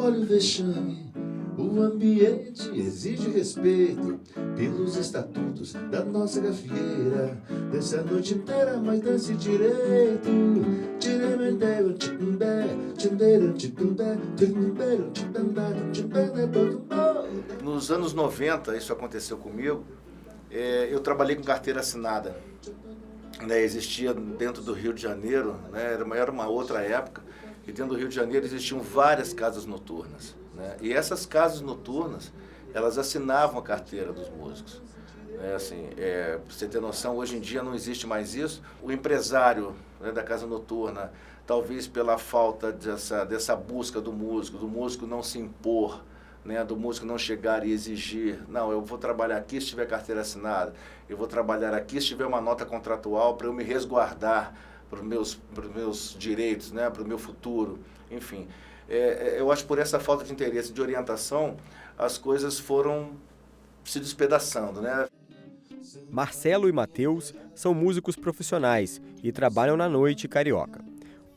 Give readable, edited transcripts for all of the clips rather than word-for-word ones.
olha o vexame. O ambiente exige respeito pelos estatutos da nossa gafieira. Dança a noite inteira, mas dance direito. Nos anos 90, isso aconteceu comigo. Eu trabalhei com carteira assinada. Existia dentro do Rio de Janeiro, era uma outra época, e dentro do Rio de Janeiro existiam várias casas noturnas. E essas casas noturnas, elas assinavam a carteira dos músicos. Pra você ter noção, hoje em dia não existe mais isso. O empresário da casa noturna, talvez pela falta dessa busca do músico não se impor, do músico não chegar e exigir, não, eu vou trabalhar aqui se tiver carteira assinada, eu vou trabalhar aqui se tiver uma nota contratual para eu me resguardar para os meus direitos, para o meu futuro, enfim. Eu acho que por essa falta de interesse, de orientação, as coisas foram se despedaçando, Marcelo e Matheus são músicos profissionais e trabalham na noite carioca.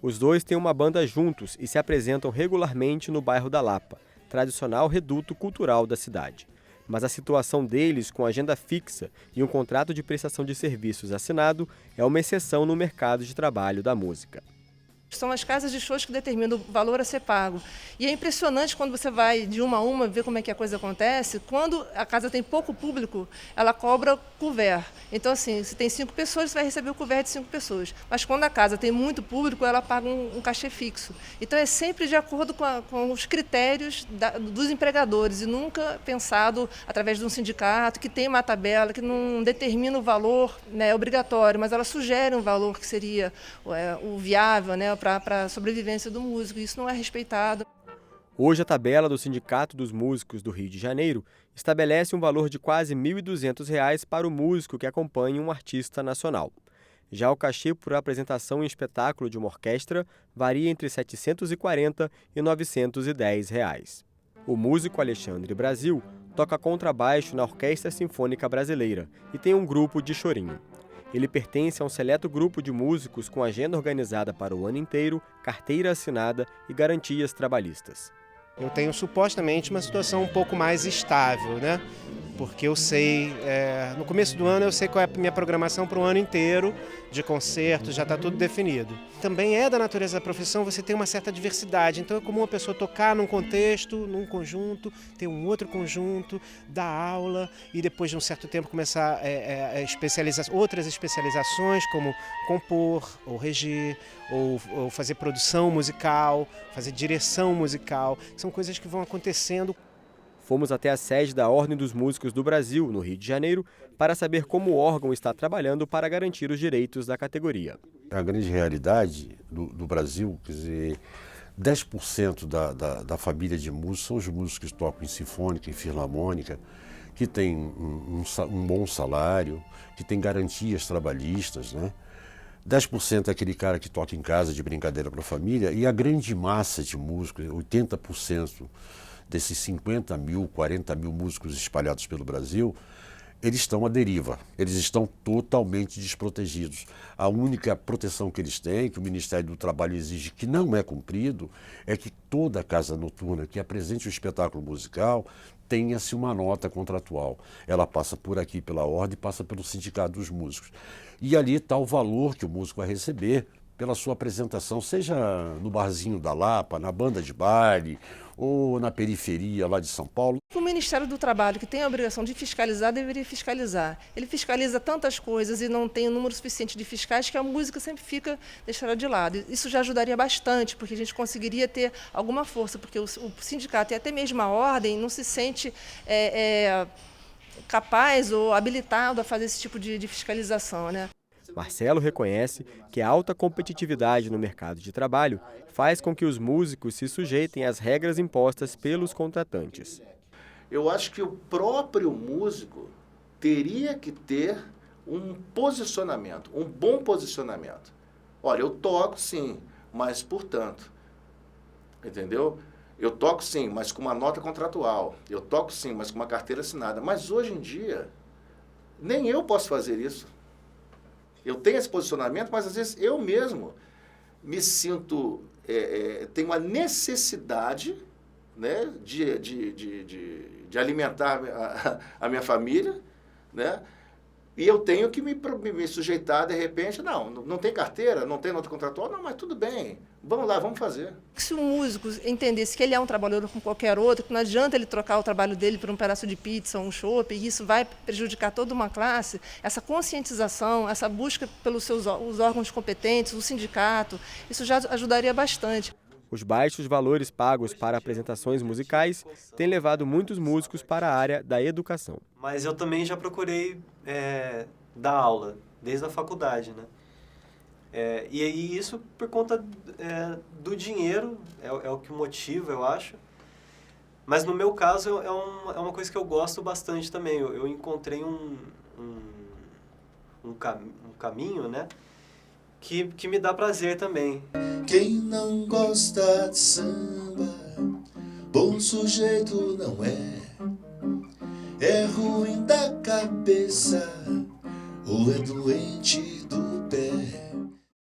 Os dois têm uma banda juntos e se apresentam regularmente no bairro da Lapa, tradicional reduto cultural da cidade. Mas a situação deles com agenda fixa e um contrato de prestação de serviços assinado é uma exceção no mercado de trabalho da música. São as casas de shows que determinam o valor a ser pago. E é impressionante quando você vai de uma a uma ver como é que a coisa acontece. Quando a casa tem pouco público, ela cobra couvert. Então, assim, se tem 5 pessoas, você vai receber o couvert de 5 pessoas. Mas quando a casa tem muito público, ela paga um cachê fixo. Então, é sempre de acordo com os critérios dos empregadores e nunca pensado através de um sindicato que tem uma tabela que não determina o valor obrigatório, mas ela sugere um valor que seria o viável, para a sobrevivência do músico. Isso não é respeitado. Hoje, a tabela do Sindicato dos Músicos do Rio de Janeiro estabelece um valor de quase R$ 1.200 para o músico que acompanha um artista nacional. Já o cachê por apresentação em espetáculo de uma orquestra varia entre R$ 740 e R$ 910. O músico Alexandre Brasil toca contrabaixo na Orquestra Sinfônica Brasileira e tem um grupo de chorinho. Ele pertence a um seleto grupo de músicos com agenda organizada para o ano inteiro, carteira assinada e garantias trabalhistas. Eu tenho supostamente uma situação um pouco mais estável, Porque eu sei, no começo do ano eu sei qual é a minha programação para o ano inteiro de concertos, já está tudo definido. Também é da natureza da profissão você ter uma certa diversidade, então é comum a pessoa tocar num contexto, num conjunto, ter um outro conjunto, dar aula e depois de um certo tempo começar outras especializações como compor ou reger ou fazer produção musical, fazer direção musical, são coisas que vão acontecendo. Fomos até a sede da Ordem dos Músicos do Brasil, no Rio de Janeiro, para saber como o órgão está trabalhando para garantir os direitos da categoria. A grande realidade do Brasil, quer dizer, 10% da família de músicos são os músicos que tocam em sinfônica, em filarmônica, que têm um bom salário, que têm garantias trabalhistas, 10% é aquele cara que toca em casa de brincadeira para a família, e a grande massa de músicos, 80%, desses 50 mil, 40 mil músicos espalhados pelo Brasil, eles estão à deriva, eles estão totalmente desprotegidos. A única proteção que eles têm, que o Ministério do Trabalho exige que não é cumprido, é que toda casa noturna que apresente o espetáculo musical tenha-se uma nota contratual. Ela passa por aqui pela ordem, passa pelo Sindicato dos Músicos. E ali está o valor que o músico vai receber pela sua apresentação, seja no barzinho da Lapa, na banda de baile ou na periferia lá de São Paulo. O Ministério do Trabalho, que tem a obrigação de fiscalizar, deveria fiscalizar. Ele fiscaliza tantas coisas e não tem um número suficiente de fiscais que a música sempre fica deixada de lado. Isso já ajudaria bastante, porque a gente conseguiria ter alguma força, porque o sindicato e até mesmo a ordem não se sente capaz ou habilitado a fazer esse tipo de fiscalização, Marcelo reconhece que a alta competitividade no mercado de trabalho faz com que os músicos se sujeitem às regras impostas pelos contratantes. Eu acho que o próprio músico teria que ter um posicionamento, um bom posicionamento. Olha, eu toco sim, mas portanto, entendeu? Eu toco sim, mas com uma nota contratual. Eu toco sim, mas com uma carteira assinada. Mas hoje em dia, nem eu posso fazer isso. Eu tenho esse posicionamento, mas às vezes eu mesmo me sinto, tenho a necessidade, né, de alimentar a minha família, né? E eu tenho que me sujeitar, de repente, não tem carteira, não tem nota contratual, não, mas tudo bem, vamos lá, vamos fazer. Se o músico entendesse que ele é um trabalhador como qualquer outro, que não adianta ele trocar o trabalho dele por um pedaço de pizza ou um chopp, e isso vai prejudicar toda uma classe, essa conscientização, essa busca pelos os órgãos competentes, o sindicato, isso já ajudaria bastante. Os baixos valores pagos para apresentações musicais têm levado muitos músicos para a área da educação. Mas eu também já procurei dar aula, desde a faculdade, né? E aí isso por conta do dinheiro, é o que motiva, eu acho. Mas no meu caso é uma coisa que eu gosto bastante também. Eu encontrei um caminho, né? Que me dá prazer também. Quem não gosta de samba, bom sujeito não é. É ruim da cabeça ou é doente do